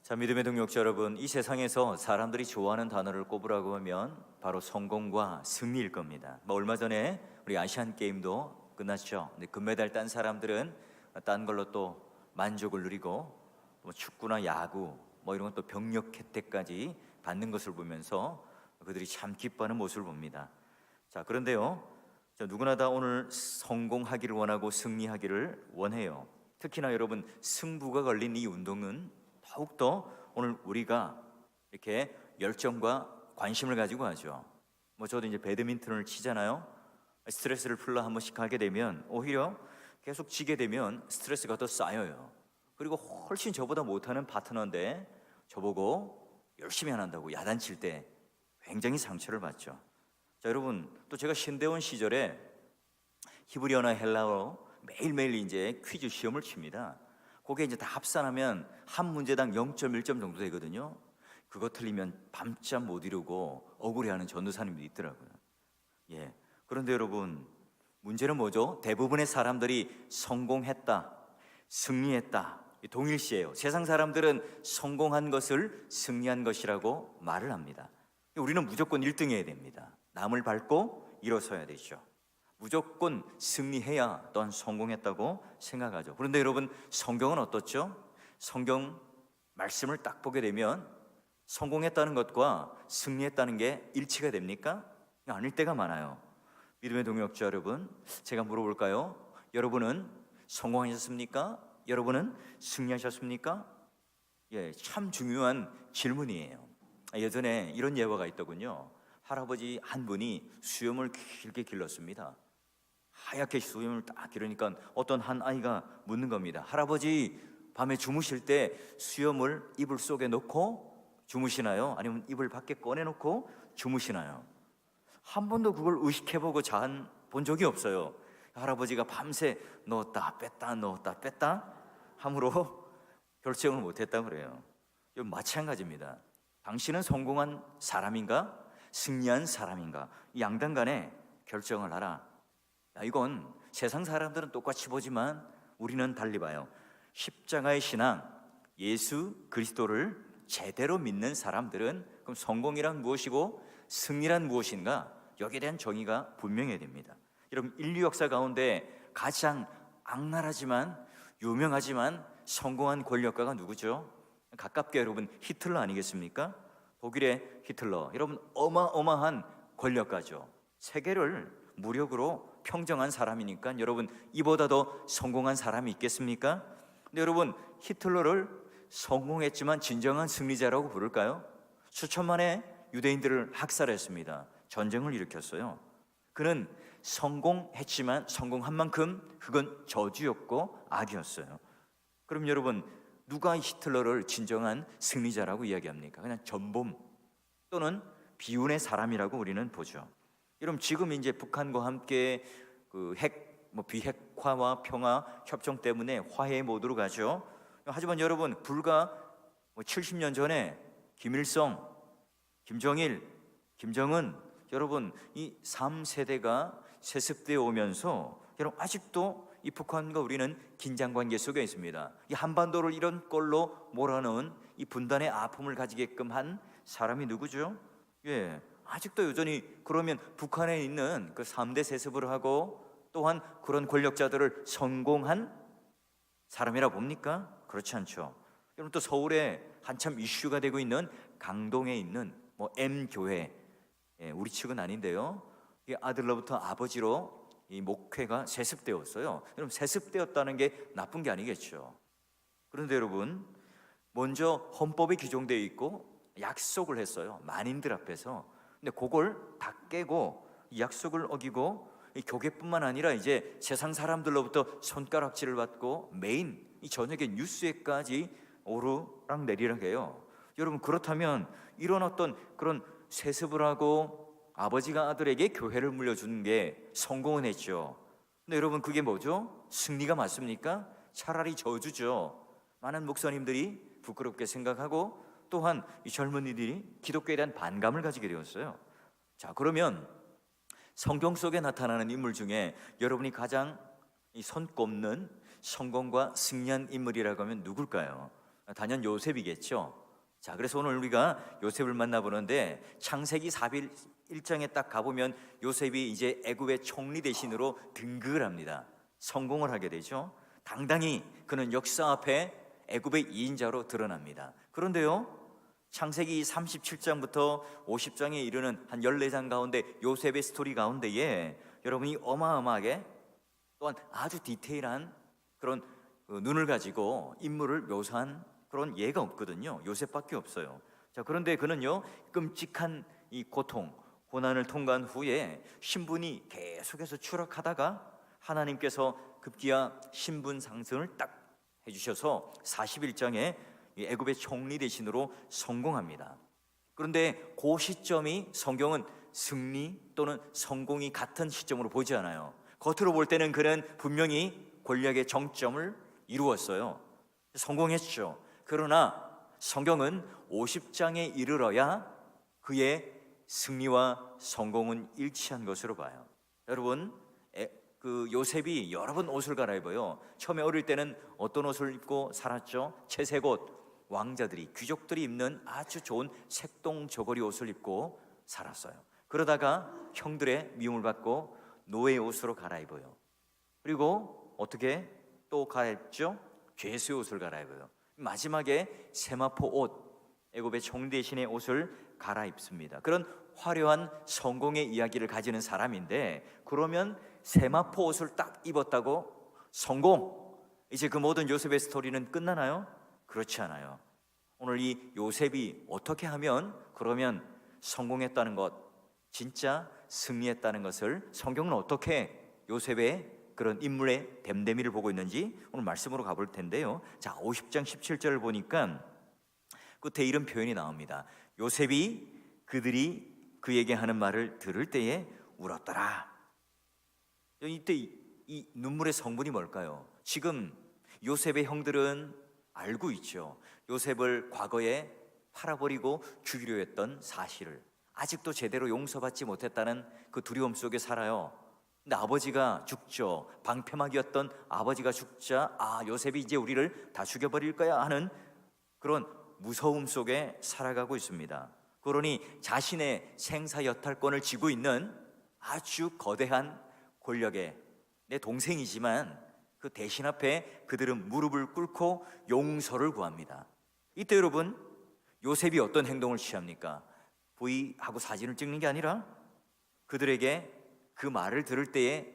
자, 믿음의 동역자 여러분, 이 세상에서 사람들이 좋아하는 단어를 꼽으라고 하면 바로 성공과 승리일 겁니다. 얼마 전에 우리 아시안 게임도 끝났죠. 근데 금메달 딴 사람들은 딴 걸로 또 만족을 누리고, 또 축구나 야구 이런 것도 병력 혜택까지 받는 것을 보면서 그들이 참 기뻐하는 모습을 봅니다. 자, 그런데요, 누구나 다 오늘 성공하기를 원하고 승리하기를 원해요. 특히나 여러분, 승부가 걸린 이 운동은 더욱더 오늘 우리가 이렇게 열정과 관심을 가지고 하죠. 저도 이제 배드민턴을 치잖아요. 스트레스를 풀러 한 번씩 하게 되면 오히려 계속 치게 되면 스트레스가 더 쌓여요. 그리고 훨씬 저보다 못하는 파트너인데 저보고 열심히 안 한다고 야단칠 때 굉장히 상처를 받죠. 자, 여러분, 또 제가 신대원 시절에 히브리어나 헬라어 매일매일 이제 퀴즈 시험을 칩니다. 그게 이제 다 합산하면 한 문제당 0.1점 정도 되거든요. 그거 틀리면 밤잠 못 이루고 억울해하는 전도사님도 있더라고요. 예. 그런데 여러분, 문제는 뭐죠? 대부분의 사람들이 성공했다, 승리했다, 동일시해요. 세상 사람들은 성공한 것을 승리한 것이라고 말을 합니다. 우리는 무조건 1등 해야 됩니다. 남을 밟고 일어서야 되죠. 무조건 승리해야 또한 성공했다고 생각하죠. 그런데 여러분, 성경은 어떻죠? 성경 말씀을 딱 보게 되면 성공했다는 것과 승리했다는 게 일치가 됩니까? 아닐 때가 많아요. 믿음의 동역자 여러분, 제가 물어볼까요? 여러분은 성공하셨습니까? 여러분은 승리하셨습니까? 예, 참 중요한 질문이에요. 예전에 이런 예화가 있더군요. 할아버지 한 분이 수염을 길게 길렀습니다. 하얗게 수염을 딱 기르니까 어떤 한 아이가 묻는 겁니다. 할아버지, 밤에 주무실 때 수염을 이불 속에 넣고 주무시나요? 아니면 이불 밖에 꺼내놓고 주무시나요? 한 번도 그걸 의식해보고 본 적이 없어요. 할아버지가 밤새 넣었다 뺐다 넣었다 뺐다 함으로 결정을 못했다 그래요. 마찬가지입니다. 당신은 성공한 사람인가? 승리한 사람인가? 양당 간에 결정을 하라. 이건 세상 사람들은 똑같이 보지만 우리는 달리 봐요. 십자가의 신앙, 예수 그리스도를 제대로 믿는 사람들은 그럼 성공이란 무엇이고 승리란 무엇인가? 여기에 대한 정의가 분명해야 됩니다. 여러분, 인류 역사 가운데 가장 악랄하지만 유명하지만 성공한 권력가가 누구죠? 가깝게 여러분, 히틀러 아니겠습니까? 독일의 히틀러, 여러분 어마어마한 권력가죠. 세계를 무력으로 평정한 사람이니까 여러분, 이보다 더 성공한 사람이 있겠습니까? 근데 여러분, 히틀러를 성공했지만 진정한 승리자라고 부를까요? 수천만의 유대인들을 학살했습니다. 전쟁을 일으켰어요. 그는 성공했지만 성공한 만큼 그건 저주였고 악이었어요. 그럼 여러분, 누가 히틀러를 진정한 승리자라고 이야기합니까? 그냥 전범 또는 비운의 사람이라고 우리는 보죠. 여러분, 지금 이제 북한과 함께 그 비핵화와 평화 협정 때문에 화해 모드로 가죠. 하지만 여러분, 불과 70년 전에 김일성, 김정일, 김정은, 여러분 이 3세대가 세습되어 오면서 여러분 아직도 이 북한과 우리는 긴장 관계 속에 있습니다. 이 한반도를 이런 꼴로 몰아넣은 이 분단의 아픔을 가지게끔 한 사람이 누구죠? 예, 아직도 여전히 그러면 북한에 있는 그 3대 세습을 하고 또한 그런 권력자들을 성공한 사람이라 봅니까? 그렇지 않죠. 여러분, 또 서울에 한참 이슈가 되고 있는 강동에 있는 M교회, 예, 우리 측은 아닌데요, 이 아들로부터 아버지로 이 목회가 세습되었어요. 여러분, 세습되었다는 게 나쁜 게 아니겠죠. 그런데 여러분, 먼저 헌법에 규정되어 있고 약속을 했어요. 만인들 앞에서. 근데 그걸 다 깨고 이 약속을 어기고 이 교계뿐만 아니라 이제 세상 사람들로부터 손가락질을 받고 매인 이 저녁에 뉴스에까지 오르락 내리락 해요. 여러분, 그렇다면 이런 어떤 그런 세습을 하고 아버지가 아들에게 교회를 물려주는 게 성공은 했죠. 근데 여러분, 그게 뭐죠? 승리가 맞습니까? 차라리 저주죠. 많은 목사님들이 부끄럽게 생각하고 또한 이 젊은이들이 기독교에 대한 반감을 가지게 되었어요. 자, 그러면 성경 속에 나타나는 인물 중에 여러분이 가장 손꼽는 성공과 승리한 인물이라고 하면 누굴까요? 단연 요셉이겠죠. 자, 그래서 오늘 우리가 요셉을 만나보는데 창세기 41장에 딱 가보면 요셉이 이제 애굽의 총리 대신으로 등극을 합니다. 성공을 하게 되죠. 당당히 그는 역사 앞에 애굽의 2인자로 드러납니다. 그런데요, 창세기 37장부터 50장에 이르는 한 14장 가운데 요셉의 스토리 가운데에 여러분이 어마어마하게 또한 아주 디테일한 그런 눈을 가지고 인물을 묘사한 그런 예가 없거든요. 요셉밖에 없어요. 자, 그런데 그는요, 끔찍한 이 고통, 고난을 통과한 후에 신분이 계속해서 추락하다가 하나님께서 급기야 신분 상승을 딱 해주셔서 41장에 애굽의 총리 대신으로 성공합니다. 그런데 그 시점이 성경은 승리 또는 성공이 같은 시점으로 보지 않아요. 겉으로 볼 때는 그는 분명히 권력의 정점을 이루었어요. 성공했죠. 그러나 성경은 50장에 이르러야 그의 승리와 성공은 일치한 것으로 봐요. 여러분, 그 요셉이 여러 번 옷을 갈아입어요. 처음에 어릴 때는 어떤 옷을 입고 살았죠? 채색옷, 왕자들이, 귀족들이 입는 아주 좋은 색동 저고리 옷을 입고 살았어요. 그러다가 형들의 미움을 받고 노예 옷으로 갈아입어요. 그리고 어떻게 또 갈아입죠? 죄수의 옷을 갈아입어요. 마지막에 세마포 옷, 애굽의 총리 대신의 옷을 갈아입습니다. 그런 화려한 성공의 이야기를 가지는 사람인데, 그러면 세마포 옷을 딱 입었다고 성공, 이제 그 모든 요셉의 스토리는 끝나나요? 그렇지 않아요. 오늘 이 요셉이 어떻게 하면 그러면 성공했다는 것, 진짜 승리했다는 것을 성경은 어떻게 요셉의 그런 인물의 됨됨이를 보고 있는지 오늘 말씀으로 가볼 텐데요. 자, 50장 17절을 보니까 끝에 이런 표현이 나옵니다. 요셉이 그들이 그에게 하는 말을 들을 때에 울었더라. 이때 이 눈물의 성분이 뭘까요? 지금 요셉의 형들은 알고 있죠. 요셉을 과거에 팔아버리고 죽이려 했던 사실을, 아직도 제대로 용서받지 못했다는 그 두려움 속에 살아요. 근데 아버지가 죽죠. 방패막이었던 아버지가 죽자, 아, 요셉이 이제 우리를 다 죽여버릴 거야 하는 그런 무서움 속에 살아가고 있습니다. 그러니 자신의 생사 여탈권을 쥐고 있는 아주 거대한 권력의, 내 동생이지만 그 대신 앞에 그들은 무릎을 꿇고 용서를 구합니다. 이때 여러분, 요셉이 어떤 행동을 취합니까? V하고 사진을 찍는 게 아니라 그들에게 그 말을 들을 때에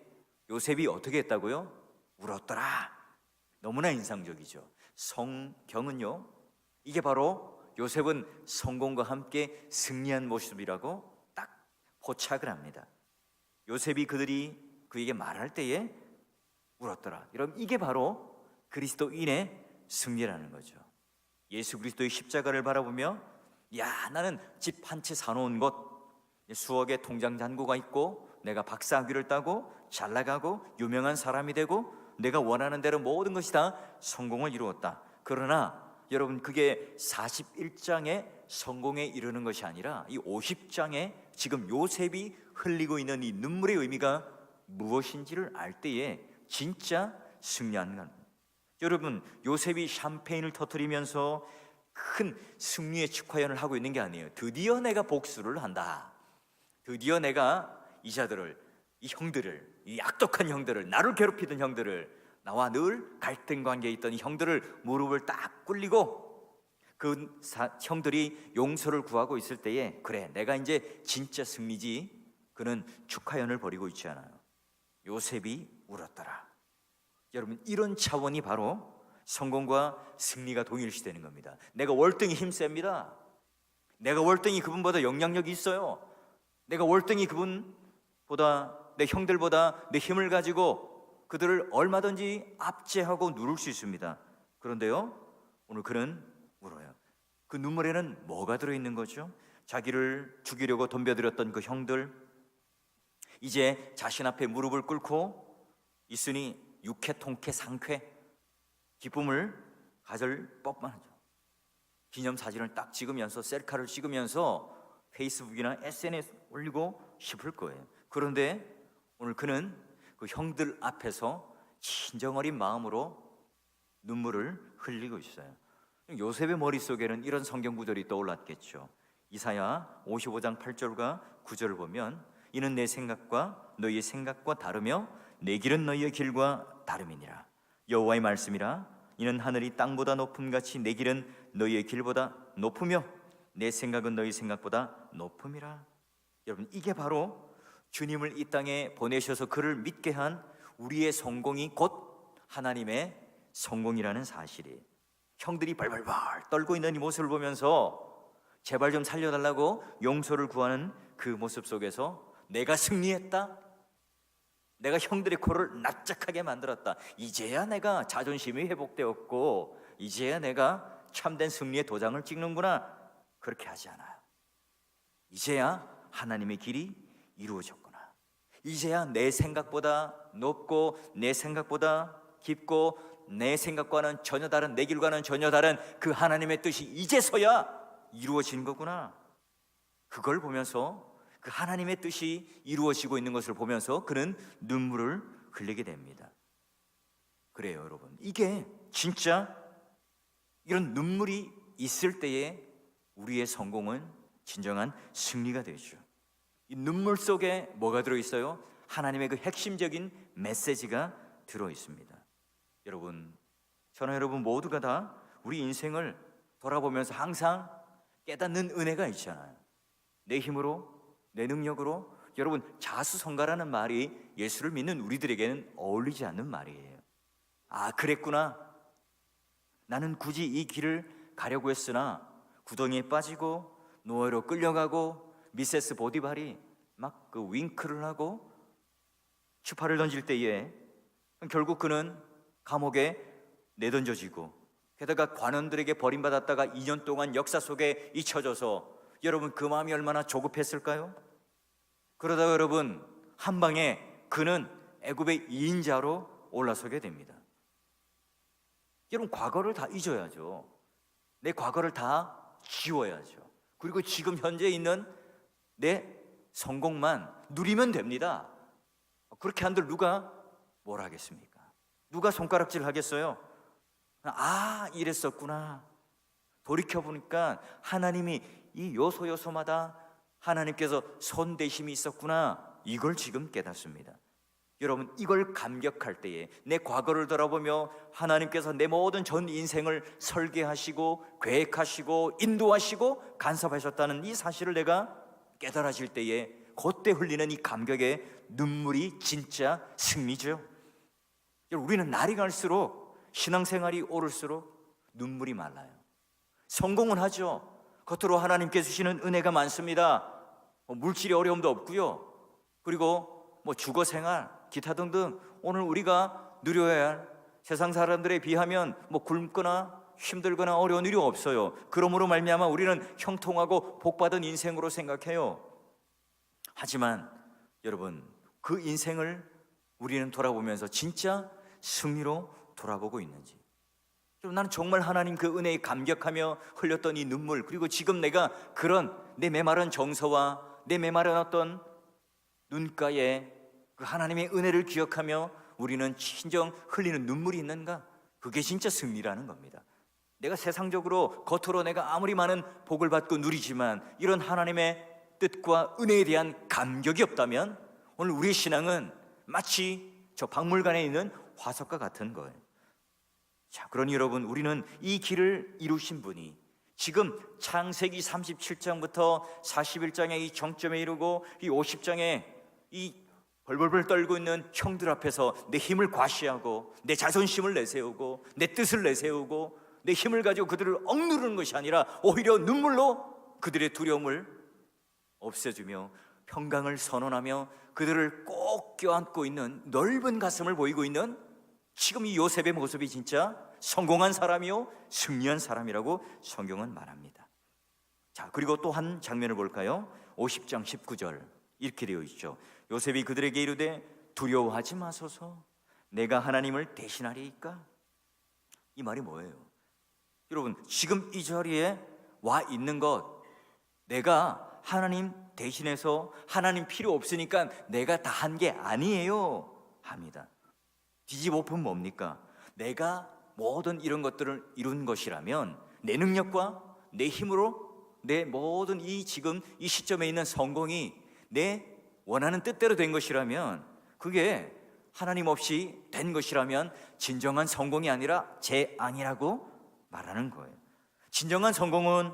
요셉이 어떻게 했다고요? 울었더라. 너무나 인상적이죠. 성경은요, 이게 바로 요셉은 성공과 함께 승리한 모습이라고 딱 포착을 합니다. 요셉이 그들이 그에게 말할 때에 울었더라. 여러분, 이게 바로 그리스도인의 승리라는 거죠. 예수 그리스도의 십자가를 바라보며, 야, 나는 집 한 채 사놓은 곳, 수억의 통장 잔고가 있고 내가 박사학위를 따고 잘 나가고 유명한 사람이 되고 내가 원하는 대로 모든 것이 다 성공을 이루었다. 그러나 여러분, 그게 41장의 성공에 이르는 것이 아니라 이 50장에 지금 요셉이 흘리고 있는 이 눈물의 의미가 무엇인지를 알 때에 진짜 승리하는 겁니다. 여러분, 요셉이 샴페인을 터뜨리면서 큰 승리의 축하연을 하고 있는 게 아니에요. 드디어 내가 복수를 한다. 드디어 내가 이 자들을, 이 형들을, 이 악독한 형들을, 나를 괴롭히던 형들을, 나와 늘 갈등 관계에 있던 이 형들을 무릎을 딱 꿇리고 그 형들이 용서를 구하고 있을 때에, 그래, 내가 이제 진짜 승리지. 그는 축하연을 벌이고 있지 않아요. 요셉이 울었더라. 여러분, 이런 차원이 바로 성공과 승리가 동일시되는 겁니다. 내가 월등히 힘셉니다. 내가 월등히 그분보다 영향력이 있어요. 내가 월등히 그분보다, 내 형들보다 내 힘을 가지고 그들을 얼마든지 압제하고 누를 수 있습니다. 그런데요, 오늘 그는 울어요. 그 눈물에는 뭐가 들어있는 거죠? 자기를 죽이려고 덤벼들었던 그 형들, 이제 자신 앞에 무릎을 꿇고 있으니 육회, 통쾌, 상쾌, 기쁨을 가질 법만 하죠. 기념사진을 딱 찍으면서, 셀카를 찍으면서 페이스북이나 SNS 올리고 싶을 거예요. 그런데 오늘 그는 그 형들 앞에서 진정어린 마음으로 눈물을 흘리고 있어요. 요셉의 머릿속에는 이런 성경 구절이 떠올랐겠죠. 이사야 55장 8절과 9절을 보면 이는 내 생각과 너희의 생각과 다르며 내 길은 너희의 길과 다름이니라. 여호와의 말씀이라. 이는 하늘이 땅보다 높음 같이 내 길은 너희의 길보다 높으며 내 생각은 너희 생각보다 높음이라. 여러분, 이게 바로 주님을 이 땅에 보내셔서 그를 믿게 한 우리의 성공이 곧 하나님의 성공이라는 사실이에요. 형들이 발발발 떨고 있는 이 모습을 보면서 제발 좀 살려달라고 용서를 구하는 그 모습 속에서 내가 승리했다, 내가 형들의 코를 납작하게 만들었다, 이제야 내가 자존심이 회복되었고 이제야 내가 참된 승리의 도장을 찍는구나, 그렇게 하지 않아요. 이제야 하나님의 길이 이루어졌구나, 이제야 내 생각보다 높고 내 생각보다 깊고 내 생각과는 전혀 다른, 내 길과는 전혀 다른 그 하나님의 뜻이 이제서야 이루어진 거구나. 그걸 보면서, 그 하나님의 뜻이 이루어지고 있는 것을 보면서 그는 눈물을 흘리게 됩니다. 그래요, 여러분. 이게 진짜 이런 눈물이 있을 때에 우리의 성공은 진정한 승리가 되죠. 이 눈물 속에 뭐가 들어있어요? 하나님의 그 핵심적인 메시지가 들어있습니다. 여러분, 저는 여러분 모두가 다 우리 인생을 돌아보면서 항상 깨닫는 은혜가 있잖아요. 내 힘으로, 내 능력으로. 여러분, 자수성가라는 말이 예수를 믿는 우리들에게는 어울리지 않는 말이에요. 아, 그랬구나. 나는 굳이 이 길을 가려고 했으나 구덩이에 빠지고 노예로 끌려가고 미세스 보디발이 막 그 윙크를 하고 추파를 던질 때에 결국 그는 감옥에 내던져지고, 게다가 관원들에게 버림받았다가 2년 동안 역사 속에 잊혀져서, 여러분 그 마음이 얼마나 조급했을까요? 그러다가 여러분 한 방에 그는 애굽의 2인자로 올라서게 됩니다. 여러분, 과거를 다 잊어야죠. 내 과거를 다 지워야죠. 그리고 지금 현재 있는 내 성공만 누리면 됩니다. 그렇게 한들 누가 뭘 하겠습니까? 누가 손가락질 하겠어요? 아, 이랬었구나. 돌이켜보니까 하나님이 이 요소요소마다 하나님께서 손대심이 있었구나, 이걸 지금 깨닫습니다. 여러분, 이걸 감격할 때에 내 과거를 돌아보며 하나님께서 내 모든 전 인생을 설계하시고 계획하시고 인도하시고 간섭하셨다는 이 사실을 내가 깨달아질 때에 그때 흘리는 이 감격의 눈물이 진짜 승리죠. 우리는 날이 갈수록, 신앙생활이 오를수록 눈물이 말라요. 성공은 하죠. 겉으로 하나님께 주시는 은혜가 많습니다. 물질의 어려움도 없고요. 그리고 주거생활, 기타 등등 오늘 우리가 누려야 할 세상 사람들에 비하면 굶거나 힘들거나 어려운 일이 없어요. 그러므로 말미암아 우리는 형통하고 복받은 인생으로 생각해요. 하지만 여러분, 그 인생을 우리는 돌아보면서 진짜 승리로 돌아보고 있는지, 나는 정말 하나님 그 은혜에 감격하며 흘렸던 이 눈물, 그리고 지금 내가 그런 내 메마른 정서와 내 메마른 어떤 눈가에 그 하나님의 은혜를 기억하며 우리는 진정 흘리는 눈물이 있는가? 그게 진짜 승리라는 겁니다. 내가 세상적으로 겉으로 내가 아무리 많은 복을 받고 누리지만 이런 하나님의 뜻과 은혜에 대한 감격이 없다면 오늘 우리의 신앙은 마치 저 박물관에 있는 화석과 같은 거예요. 자, 그러니 여러분, 우리는 이 길을 이루신 분이 지금 창세기 37장부터 41장의 이 정점에 이르고 이 50장에 이 벌벌벌 떨고 있는 형들 앞에서 내 힘을 과시하고 내 자존심을 내세우고 내 뜻을 내세우고 내 힘을 가지고 그들을 억누르는 것이 아니라 오히려 눈물로 그들의 두려움을 없애주며 평강을 선언하며 그들을 꼭 껴안고 있는 넓은 가슴을 보이고 있는 지금 이 요셉의 모습이 진짜 성공한 사람이요 승리한 사람이라고 성경은 말합니다. 자, 그리고 또 한 장면을 볼까요? 50장 19절 이렇게 되어 있죠. 요셉이 그들에게 이르되 두려워하지 마소서, 내가 하나님을 대신하리이까. 이 말이 뭐예요? 여러분, 지금 이 자리에 와 있는 것, 내가 하나님 대신해서 하나님 필요 없으니까 내가 다 한 게 아니에요 합니다. 뒤집어보면 뭡니까? 내가 모든 이런 것들을 이룬 것이라면 내 능력과 내 힘으로 내 모든 지금 이 시점에 있는 성공이 내 원하는 뜻대로 된 것이라면, 그게 하나님 없이 된 것이라면 진정한 성공이 아니라 재앙이라고 말하는 거예요. 진정한 성공은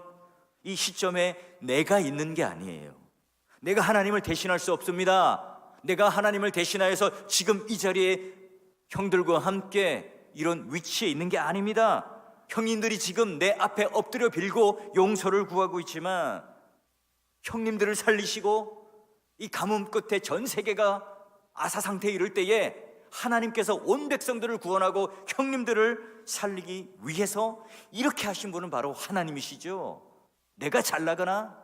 이 시점에 내가 있는 게 아니에요. 내가 하나님을 대신할 수 없습니다. 내가 하나님을 대신하여서 지금 이 자리에 형들과 함께 이런 위치에 있는 게 아닙니다. 형님들이 지금 내 앞에 엎드려 빌고 용서를 구하고 있지만, 형님들을 살리시고 이 가뭄 끝에 전 세계가 아사 상태에 이를 때에 하나님께서 온 백성들을 구원하고 형님들을 살리기 위해서 이렇게 하신 분은 바로 하나님이시죠. 내가 잘나거나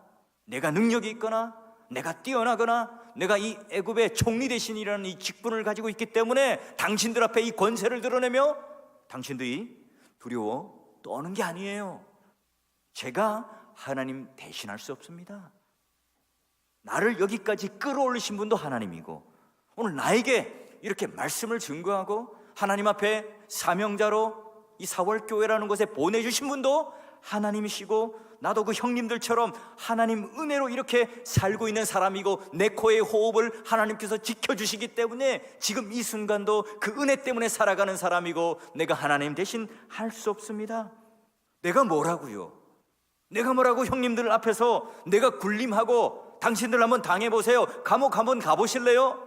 내가 능력이 있거나 내가 뛰어나거나 내가 이 애굽의 총리 대신이라는 이 직분을 가지고 있기 때문에 당신들 앞에 이 권세를 드러내며 당신들이 두려워 떠는 게 아니에요. 제가 하나님 대신할 수 없습니다. 나를 여기까지 끌어올리신 분도 하나님이고, 오늘 나에게 이렇게 말씀을 증거하고 하나님 앞에 사명자로 이 사월교회라는 곳에 보내주신 분도 하나님이시고, 나도 그 형님들처럼 하나님 은혜로 이렇게 살고 있는 사람이고, 내 코의 호흡을 하나님께서 지켜주시기 때문에 지금 이 순간도 그 은혜 때문에 살아가는 사람이고, 내가 하나님 대신 할 수 없습니다. 내가 뭐라고요? 내가 뭐라고 형님들 앞에서 내가 군림하고, 당신들 한번 당해보세요. 감옥 한번 가보실래요?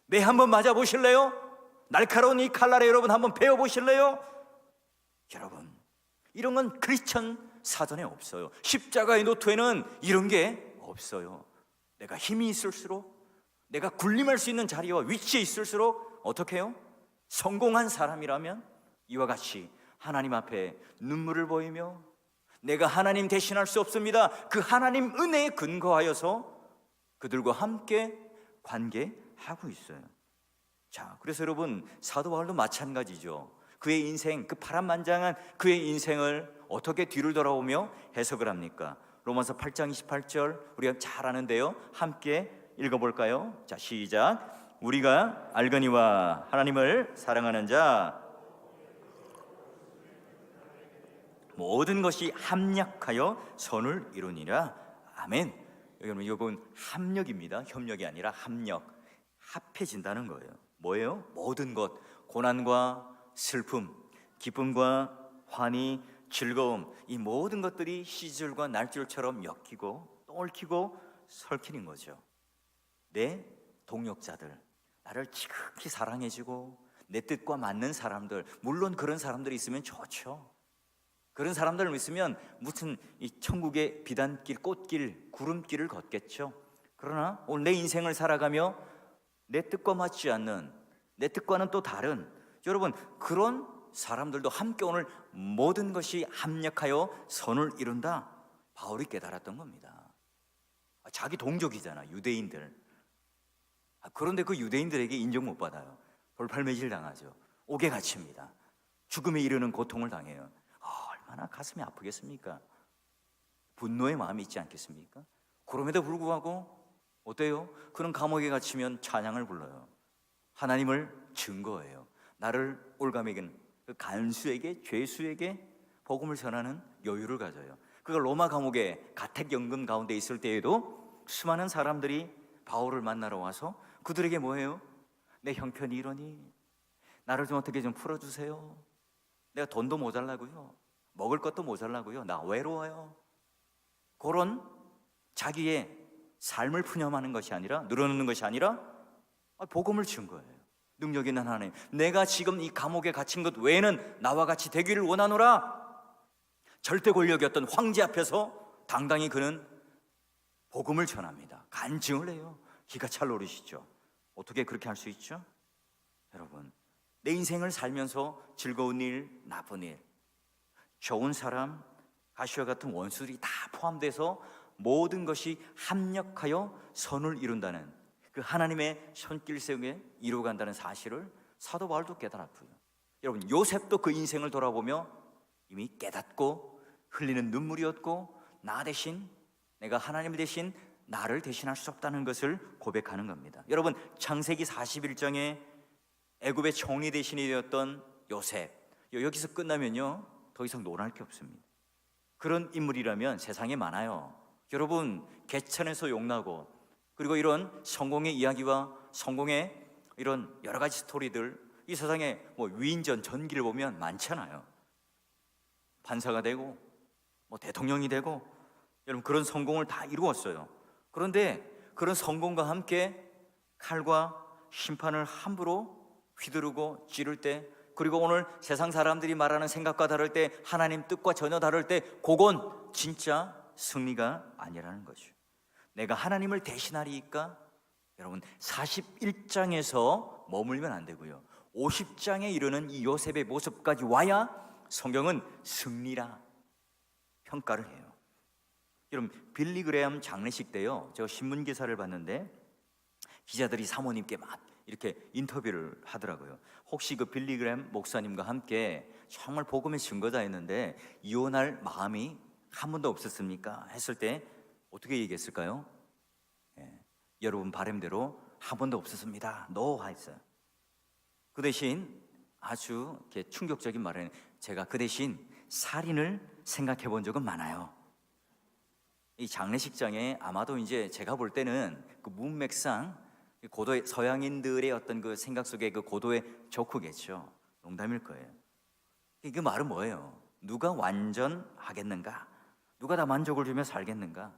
매 한번 맞아보실래요? 날카로운 이 칼날에 여러분 한번 베어보실래요? 여러분, 이런 건 크리스천 사전에 없어요. 십자가의 노트에는 이런 게 없어요. 내가 힘이 있을수록, 내가 군림할 수 있는 자리와 위치에 있을수록 어떻게 해요? 성공한 사람이라면 이와 같이 하나님 앞에 눈물을 보이며, 내가 하나님 대신할 수 없습니다, 그 하나님 은혜에 근거하여서 그들과 함께 관계하고 있어요. 자, 그래서 여러분, 사도 바울도 마찬가지죠. 그의 인생, 그 파란만장한 그의 인생을 어떻게 뒤를 돌아오며 해석을 합니까? 로마서 8장 28절 우리가 잘 아는데요, 함께 읽어볼까요? 자, 시작. 우리가 알거니와 하나님을 사랑하는 자 모든 것이 합력하여 선을 이루니라. 아멘. 여러분, 이건 합력입니다. 협력이 아니라 합력. 합해진다는 거예요. 뭐예요? 모든 것, 고난과 슬픔, 기쁨과 환희, 즐거움, 이 모든 것들이 시절과 날줄처럼 엮이고 또 얽히고 설키는 거죠. 내 동역자들, 나를 지극히 사랑해주고 내 뜻과 맞는 사람들, 물론 그런 사람들이 있으면 좋죠. 그런 사람들을 있으면 무슨 이 천국의 비단길, 꽃길, 구름길을 걷겠죠. 그러나 오늘 내 인생을 살아가며 내 뜻과 맞지 않는, 내 뜻과는 또 다른, 여러분, 그런 사람들도 함께 오늘 모든 것이 합력하여 선을 이룬다, 바울이 깨달았던 겁니다. 자기 동족이잖아, 유대인들. 그런데 그 유대인들에게 인정 못 받아요. 돌팔매질 당하죠. 옥에 갇힙니다. 죽음에 이르는 고통을 당해요. 얼마나 가슴이 아프겠습니까? 분노의 마음이 있지 않겠습니까? 그럼에도 불구하고 어때요? 그런 감옥에 갇히면 찬양을 불러요. 하나님을 증거해요. 나를 올가매긴 그 간수에게, 죄수에게 복음을 전하는 여유를 가져요. 그가 로마 감옥에 가택연금 가운데 있을 때에도 수많은 사람들이 바울을 만나러 와서 그들에게 뭐해요? 내 형편이 이러니 나를 좀 어떻게 좀 풀어주세요. 내가 돈도 모자라고요, 먹을 것도 모자라고요, 나 외로워요. 그런 자기의 삶을 푸념하는 것이 아니라, 늘어놓는 것이 아니라 복음을 증거해요. 능력 있는 하나님, 내가 지금 이 감옥에 갇힌 것 외에는 나와 같이 되기를 원하노라. 절대 권력이었던 황제 앞에서 당당히 그는 복음을 전합니다. 간증을 해요. 기가 찰 노릇이죠. 어떻게 그렇게 할 수 있죠? 여러분, 내 인생을 살면서 즐거운 일, 나쁜 일, 좋은 사람, 가시와 같은 원수들이 다 포함돼서 모든 것이 합력하여 선을 이룬다는 그 하나님의 손길 세움에 이루어간다는 사실을 사도 바울도 깨달았고요. 여러분, 요셉도 그 인생을 돌아보며 이미 깨닫고 흘리는 눈물이었고, 나 대신, 내가 하나님 대신 나를 대신할 수 없다는 것을 고백하는 겁니다. 여러분, 창세기 41장에 애굽의 총리 대신이 되었던 요셉, 여기서 끝나면요 더 이상 논할 게 없습니다. 그런 인물이라면 세상에 많아요. 여러분, 개천에서 용나고, 그리고 이런 성공의 이야기와 성공의 이런 여러 가지 스토리들, 이 세상에 뭐 위인전 전기를 보면 많잖아요. 판사가 되고 뭐 대통령이 되고, 여러분 그런 성공을 다 이루었어요. 그런데 그런 성공과 함께 칼과 심판을 함부로 휘두르고 찌를 때, 그리고 오늘 세상 사람들이 말하는 생각과 다를 때, 하나님 뜻과 전혀 다를 때, 그건 진짜 승리가 아니라는 거죠. 내가 하나님을 대신하리이까? 여러분, 41장에서 머물면 안 되고요, 50장에 이르는 이 요셉의 모습까지 와야 성경은 승리라 평가를 해요. 여러분, 빌리 그레엄 장례식 때요, 제가 신문 기사를 봤는데 기자들이 사모님께 막 이렇게 인터뷰를 하더라고요. 혹시 그 빌리 그레엄 목사님과 함께 정말 복음의 증거자였는데 이혼할 마음이 한 번도 없었습니까? 했을 때 어떻게 얘기했을까요? 여러분 바람대로 한 번도 없었습니다. 노 했어요. 그 대신 아주 이렇게 충격적인 말은, 제가 그 대신 살인을 생각해 본 적은 많아요. 이 장례식장에 아마도 이제 제가 볼 때는 그 문맥상 고도의 서양인들의 어떤 그 생각 속에 그 고도의 조크겠죠. 농담일 거예요. 그 말은 뭐예요? 누가 완전하겠는가? 누가 다 만족을 주며 살겠는가?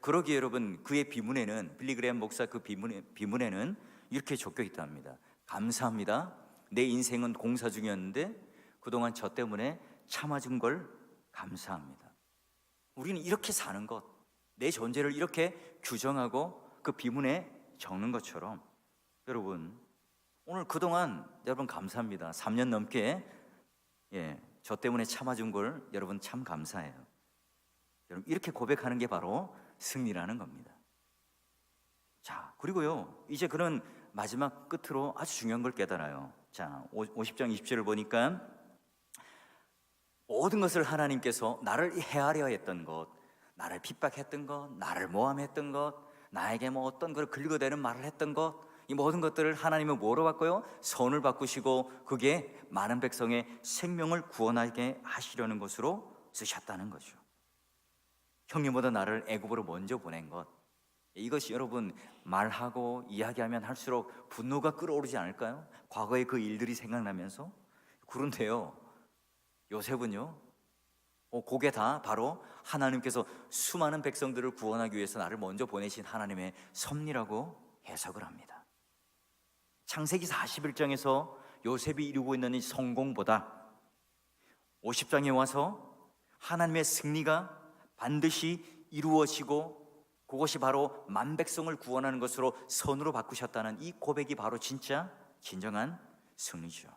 그러기에 여러분, 그의 비문에는, 빌리 그레엄 목사 그 비문에는 이렇게 적혀 있다 합니다. 감사합니다. 내 인생은 공사 중이었는데 그동안 저 때문에 참아준 걸 감사합니다. 우리는 이렇게 사는 것, 내 존재를 이렇게 규정하고 그 비문에 적는 것처럼, 여러분 오늘 그동안 여러분 감사합니다. 3년 넘게 저 때문에 참아준 걸 여러분 참 감사해요. 여러분 이렇게 고백하는 게 바로 승리라는 겁니다. 자, 그리고요, 이제 그런 마지막 끝으로 아주 중요한 걸 깨달아요. 자, 50장 20절을 보니까 모든 것을 하나님께서 나를 헤아려 했던 것, 나를 핍박했던 것, 나를 모함했던 것, 나에게 뭐 어떤 걸 긁어대는 말을 했던 것, 이 모든 것들을 하나님은 뭐로 바꿔요? 선을 바꾸시고 그게 많은 백성의 생명을 구원하게 하시려는 것으로 쓰셨다는 거죠. 형님보다 나를 애굽으로 먼저 보낸 것, 이것이 여러분 말하고 이야기하면 할수록 분노가 끓어오르지 않을까요? 과거의 그 일들이 생각나면서. 그런데요, 요셉은요, 그게 다 바로 하나님께서 수많은 백성들을 구원하기 위해서 나를 먼저 보내신 하나님의 섭리라고 해석을 합니다. 창세기 41장에서 요셉이 이루고 있는 이 성공보다 50장에 와서 하나님의 승리가 반드시 이루어지고 그것이 바로 만 백성을 구원하는 것으로 선으로 바꾸셨다는 이 고백이 바로 진짜 진정한 승리죠.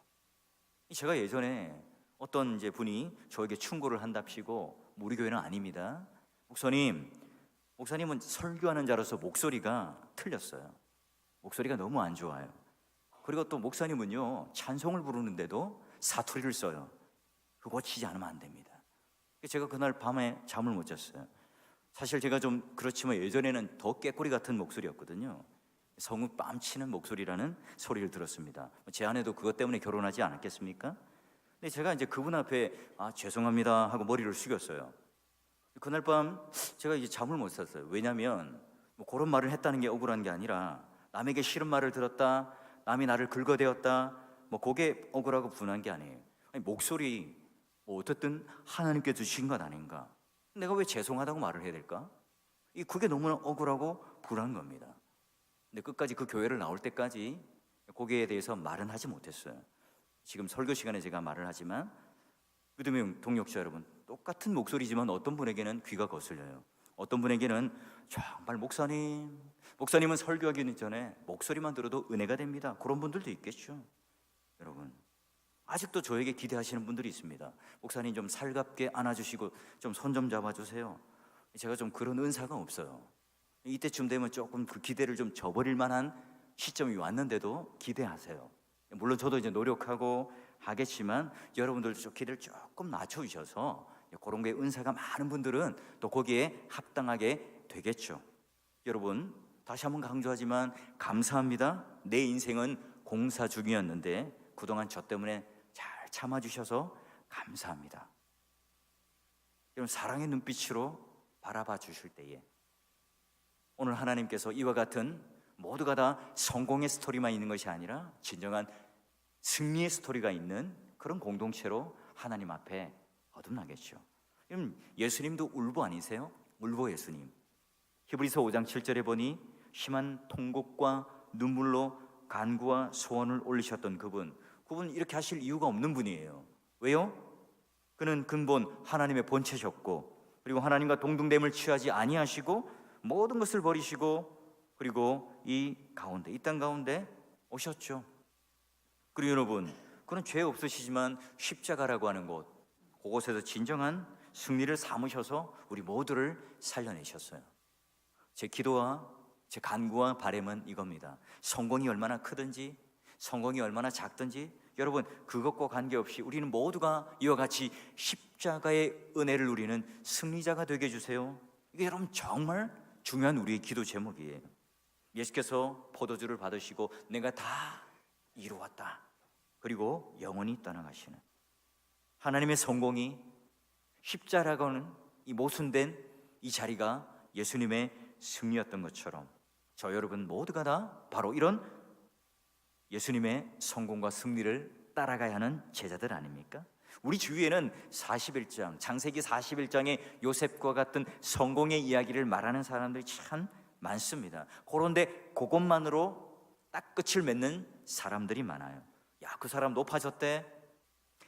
제가 예전에 어떤 이제 분이 저에게 충고를 한답시고, 우리 교회는 아닙니다. 목사님은 설교하는 자로서 목소리가 틀렸어요. 목소리가 너무 안 좋아요. 그리고 또 목사님은요, 찬송을 부르는데도 사투리를 써요. 그거 고치지 않으면 안 됩니다. 제가 그날 밤에 잠을 못 잤어요. 사실 제가 좀 그렇지만 예전에는 더 깨꼬리 같은 목소리였거든요. 성우 뺨치는 목소리라는 소리를 들었습니다. 제 아내도 그것 때문에 결혼하지 않았겠습니까? 근데 제가 이제 그분 앞에 죄송합니다 하고 머리를 숙였어요. 그날 밤 제가 이제 잠을 못 잤어요. 왜냐하면 뭐 그런 말을 했다는 게 억울한 게 아니라, 남에게 싫은 말을 들었다, 남이 나를 긁어대었다, 뭐 그게 억울하고 분한 게 아니에요. 아니, 목소리 뭐 어쨌든 하나님께 주신 것 아닌가? 내가 왜 죄송하다고 말을 해야 될까? 그게 너무나 억울하고 불안한 겁니다. 근데 끝까지 그 교회를 나올 때까지 거기에 대해서 말은 하지 못했어요. 지금 설교 시간에 제가 말을 하지만 믿음의 동역자 여러분, 똑같은 목소리지만 어떤 분에게는 귀가 거슬려요. 어떤 분에게는 정말 목사님은 설교하기 전에 목소리만 들어도 은혜가 됩니다. 그런 분들도 있겠죠. 여러분, 아직도 저에게 기대하시는 분들이 있습니다. 목사님 좀 살갑게 안아주시고 좀 손 좀 잡아주세요. 제가 좀 그런 은사가 없어요. 이때쯤 되면 조금 그 기대를 좀 저버릴 만한 시점이 왔는데도 기대하세요. 물론 저도 이제 노력하고 하겠지만 여러분들도 좀 기대를 조금 낮춰주셔서 그런 게 은사가 많은 분들은 또 거기에 합당하게 되겠죠. 여러분, 다시 한번 강조하지만 감사합니다. 내 인생은 공사 중이었는데 그동안 저 때문에 잘 참아주셔서 감사합니다. 여러분 사랑의 눈빛으로 바라봐 주실 때에 오늘 하나님께서 이와 같은 모두가 다 성공의 스토리만 있는 것이 아니라 진정한 승리의 스토리가 있는 그런 공동체로 하나님 앞에 거듭나겠죠. 예수님도 울보 아니세요? 울보 예수님. 히브리서 5장 7절에 보니 심한 통곡과 눈물로 간구와 소원을 올리셨던 그분 이렇게 하실 이유가 없는 분이에요. 왜요? 그는 근본 하나님의 본체셨고, 그리고 하나님과 동등됨을 취하지 아니하시고 모든 것을 버리시고, 그리고 이 땅 가운데 오셨죠. 그리고 여러분, 그는 죄 없으시지만 십자가라고 하는 곳, 그곳에서 진정한 승리를 삼으셔서 우리 모두를 살려내셨어요. 제 기도와 제 간구와 바람은 이겁니다. 성공이 얼마나 크든지 성공이 얼마나 작든지 여러분 그것과 관계없이 우리는 모두가 이와 같이 십자가의 은혜를 누리는 승리자가 되게 해주세요. 이게 여러분 정말 중요한 우리의 기도 제목이에요. 예수께서 포도주를 받으시고 내가 다 이루었다, 그리고 영원히 떠나가시는 하나님의 성공이 십자가라고는 이 모순된 이 자리가 예수님의 승리였던 것처럼 저 여러분 모두가 다 바로 이런 예수님의 성공과 승리를 따라가야 하는 제자들 아닙니까? 우리 주위에는 41장, 창세기 41장의 요셉과 같은 성공의 이야기를 말하는 사람들이 참 많습니다. 그런데 그것만으로 딱 끝을 맺는 사람들이 많아요. 야, 그 사람 높아졌대,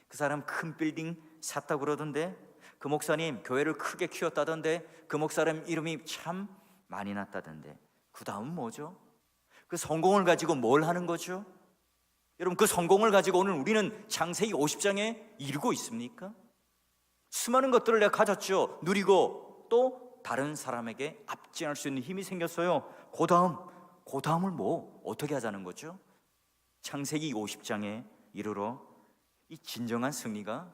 그 사람 큰 빌딩 샀다고 그러던데, 그 목사님 교회를 크게 키웠다던데, 그 목사님 이름이 참 많이 났다던데, 그 다음 뭐죠? 그 성공을 가지고 뭘 하는 거죠? 여러분 그 성공을 가지고 오늘 우리는 창세기 50장에 이루고 있습니까? 수많은 것들을 내가 가졌죠. 누리고 또 다른 사람에게 앞지할 수 있는 힘이 생겼어요. 그 다음을 뭐 어떻게 하자는 거죠? 창세기 50장에 이르러 이 진정한 승리가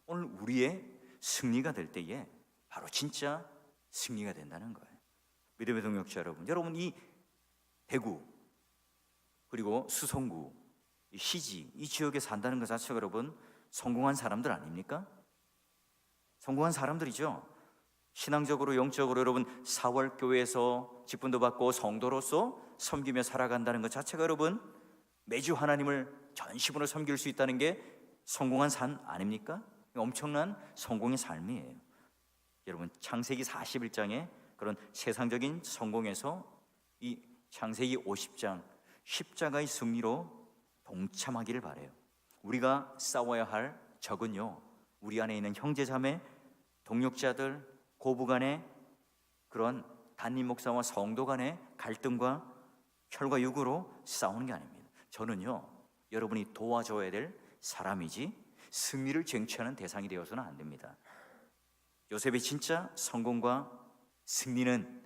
오늘 우리의 승리가 될 때에 바로 진짜 승리가 된다는 거예요. 믿음의 동역자 여러분 이 대구 그리고 수성구, 시지 이 지역에 산다는 것 자체가 여러분 성공한 사람들 아닙니까? 성공한 사람들이죠. 신앙적으로 영적으로 여러분 사월교회에서 직분도 받고 성도로서 섬기며 살아간다는 것 자체가 여러분 매주 하나님을 전심으로 섬길 수 있다는 게 성공한 삶 아닙니까? 엄청난 성공의 삶이에요. 여러분 창세기 41장에 그런 세상적인 성공에서 이 창세기 50장 십자가의 승리로 동참하기를 바라요. 우리가 싸워야 할 적은요, 우리 안에 있는 형제자매, 동역자들, 고부간의 그런 담임 목사와 성도 간의 갈등과 혈과 육으로 싸우는 게 아닙니다. 저는요, 여러분이 도와줘야 될 사람이지 승리를 쟁취하는 대상이 되어서는 안 됩니다. 요셉의 진짜 성공과 승리는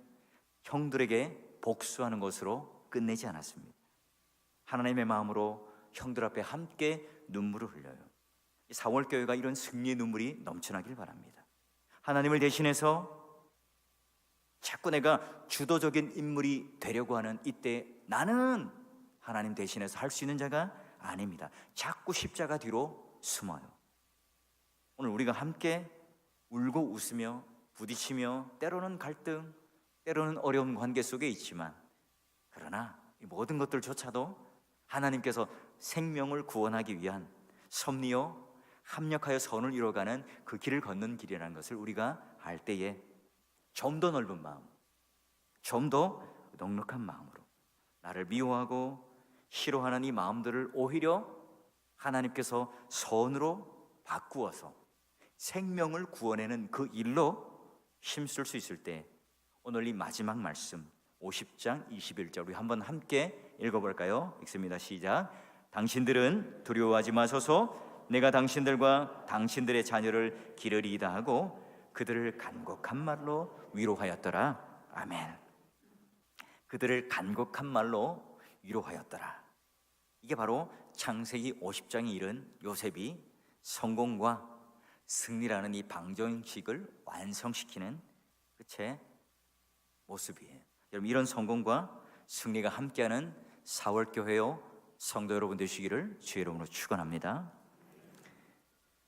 형들에게 복수하는 것으로 끝내지 않았습니다. 하나님의 마음으로 형들 앞에 함께 눈물을 흘려요. 사월교회가 이런 승리의 눈물이 넘쳐나길 바랍니다. 하나님을 대신해서 자꾸 내가 주도적인 인물이 되려고 하는 이때 나는 하나님 대신해서 할 수 있는 자가 아닙니다. 자꾸 십자가 뒤로 숨어요. 오늘 우리가 함께 울고 웃으며 부딪히며 때로는 갈등, 때로는 어려운 관계 속에 있지만 그러나 이 모든 것들조차도 하나님께서 생명을 구원하기 위한 섭리요 합력하여 선을 이뤄가는 그 길을 걷는 길이라는 것을 우리가 알 때에 좀 더 넓은 마음, 좀 더 넉넉한 마음으로 나를 미워하고 싫어하는 이 마음들을 오히려 하나님께서 선으로 바꾸어서 생명을 구원하는 그 일로 힘쓸 수 있을 때 오늘 이 마지막 말씀 50장 21절 우리 한번 함께 읽어볼까요? 읽습니다. 시작. 당신들은 두려워하지 마소서. 내가 당신들과 당신들의 자녀를 기르리이다 하고 그들을 간곡한 말로 위로하였더라. 아멘. 그들을 간곡한 말로 위로하였더라. 이게 바로 창세기 50장에 이른 요셉이 성공과 승리라는 이 방정식을 완성시키는 그 모습이에요. 여러분 이런 성공과 승리가 함께하는 사월교회요 성도 여러분 되시기를 주의 이름으로 축원합니다.